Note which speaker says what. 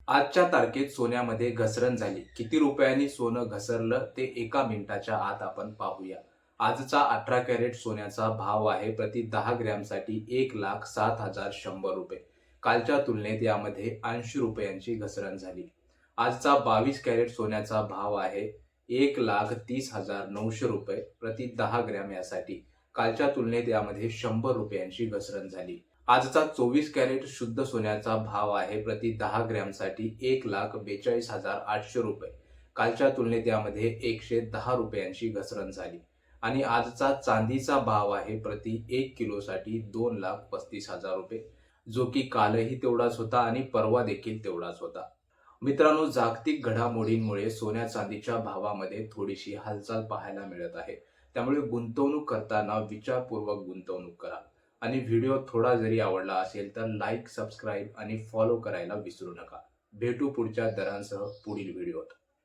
Speaker 1: आजच्या तारखेत सोन्यामध्ये घसरण झाली. किती रुपयांनी सोनं घसरलं ते एका मिनिटाच्या आत आपण पाहूया. आजचा 18 कॅरेट सोन्याचा भाव आहे प्रति 10 ग्रॅमसाठी 1,07,100 रुपये. कालच्या तुलनेत यामध्ये 80 रुपयांची घसरण झाली. आजचा 22 कॅरेट सोन्याचा भाव आहे 1,30,900 रुपये प्रति 10 ग्रॅम यासाठी. कालच्या तुलनेत यामध्ये 100 रुपयांची घसरण झाली. आजचा 24 कॅरेट शुद्ध सोन्याचा भाव आहे प्रति 10 ग्रॅमसाठी 1,42,800 रुपये. कालच्या तुलनेत यामध्ये 110 रुपयांची घसरण झाली. आणि आजचा चांदीचा भाव आहे प्रति 1 किलोसाठी 2,35,000 रुपये, जो की कालही तेवढाच होता आणि परवा देखील तेवढाच होता. मित्रांनो, जागतिक घडामोडींमुळे सोन्या चांदीच्या भावामध्ये थोडीशी हालचाल पाहायला मिळत आहे. त्यामुळे गुंतवणूक करताना विचारपूर्वक गुंतवणूक करा. आणि व्हिडिओ थोडा जरी आवडला असेल तर लाईक, सबस्क्राईब आणि फॉलो करायला विसरू नका. भेटू पुढच्या दरांसह पुढील व्हिडिओत.